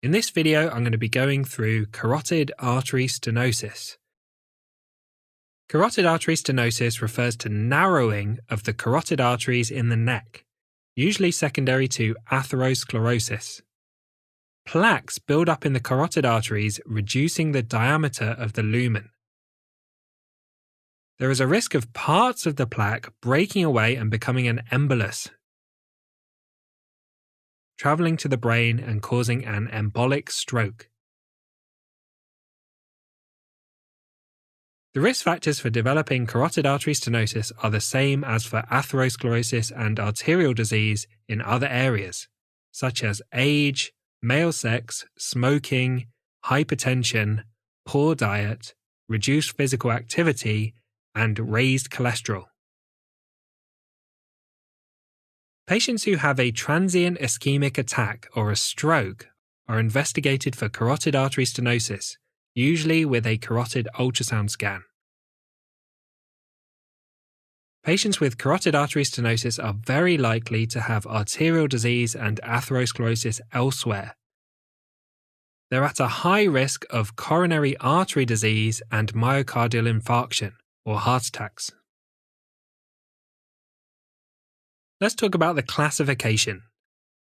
In this video, I'm going to be going through carotid artery stenosis. Carotid artery stenosis refers to narrowing of the carotid arteries in the neck, usually secondary to atherosclerosis. Plaques build up in the carotid arteries, reducing the diameter of the lumen. There is a risk of parts of the plaque breaking away and becoming an embolus, traveling to the brain and causing an embolic stroke. The risk factors for developing carotid artery stenosis are the same as for atherosclerosis and arterial disease in other areas, such as age, male sex, smoking, hypertension, poor diet, reduced physical activity, and raised cholesterol. Patients who have a transient ischemic attack or a stroke are investigated for carotid artery stenosis, usually with a carotid ultrasound scan. Patients with carotid artery stenosis are very likely to have arterial disease and atherosclerosis elsewhere. They're at a high risk of coronary artery disease and myocardial infarction, or heart attacks. Let's talk about the classification.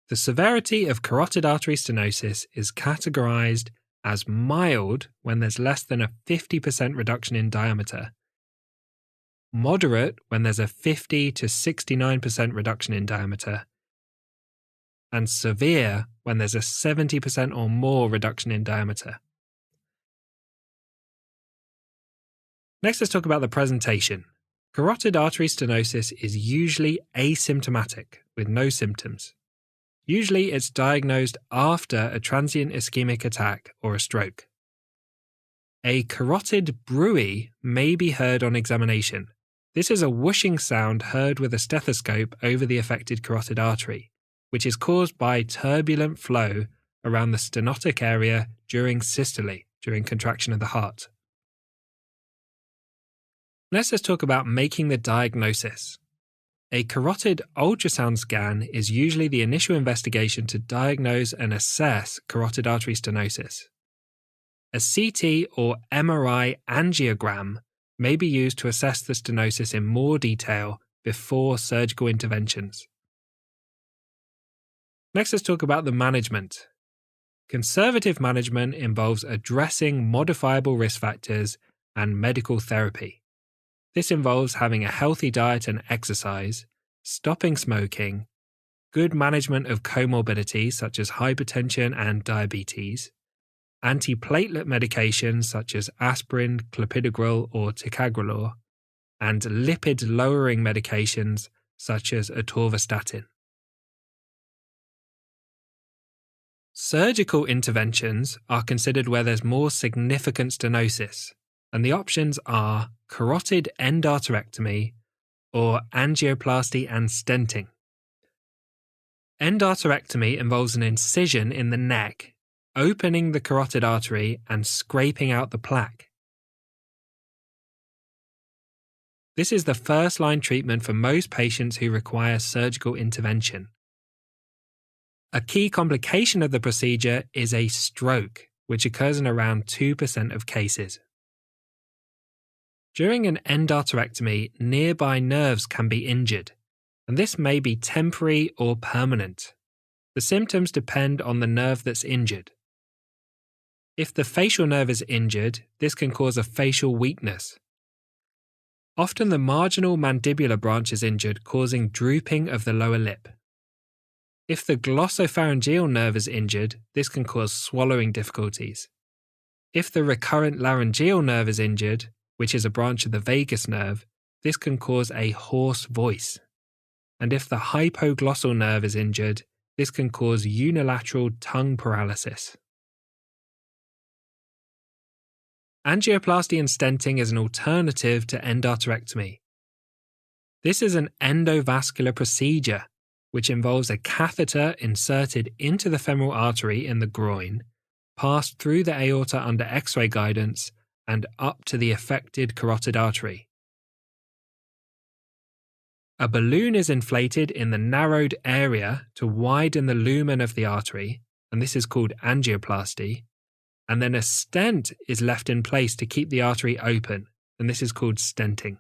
The severity of carotid artery stenosis is categorized as mild when there's less than a 50% reduction in diameter, moderate when there's a 50 to 69% reduction in diameter, and severe when there's a 70% or more reduction in diameter. Next, let's talk about the presentation. Carotid artery stenosis is usually asymptomatic, with no symptoms. Usually it's diagnosed after a transient ischemic attack or a stroke. A carotid bruit may be heard on examination. This is a whooshing sound heard with a stethoscope over the affected carotid artery, which is caused by turbulent flow around the stenotic area during systole, during contraction of the heart. Next, let's talk about making the diagnosis. A carotid ultrasound scan is usually the initial investigation to diagnose and assess carotid artery stenosis. A CT or MRI angiogram may be used to assess the stenosis in more detail before surgical interventions. Next, let's talk about the management. Conservative management involves addressing modifiable risk factors and medical therapy. This involves having a healthy diet and exercise, stopping smoking, good management of comorbidities such as hypertension and diabetes, antiplatelet medications such as aspirin, clopidogrel or ticagrelor, and lipid-lowering medications such as atorvastatin. Surgical interventions are considered where there's more significant stenosis, and the options are carotid endarterectomy or angioplasty and stenting. Endarterectomy involves an incision in the neck, opening the carotid artery and scraping out the plaque. This is the first-line treatment for most patients who require surgical intervention. A key complication of the procedure is a stroke, which occurs in around 2% of cases. During an endarterectomy, nearby nerves can be injured, and this may be temporary or permanent. The symptoms depend on the nerve that's injured. If the facial nerve is injured, this can cause a facial weakness. Often the marginal mandibular branch is injured, causing drooping of the lower lip. If the glossopharyngeal nerve is injured, this can cause swallowing difficulties. If the recurrent laryngeal nerve is injured, which is a branch of the vagus nerve, this can cause a hoarse voice. And if the hypoglossal nerve is injured, this can cause unilateral tongue paralysis. Angioplasty and stenting is an alternative to endarterectomy. This is an endovascular procedure, which involves a catheter inserted into the femoral artery in the groin, passed through the aorta under X-ray guidance, and up to the affected carotid artery. A balloon is inflated in the narrowed area to widen the lumen of the artery, and this is called angioplasty, and then a stent is left in place to keep the artery open, and this is called stenting.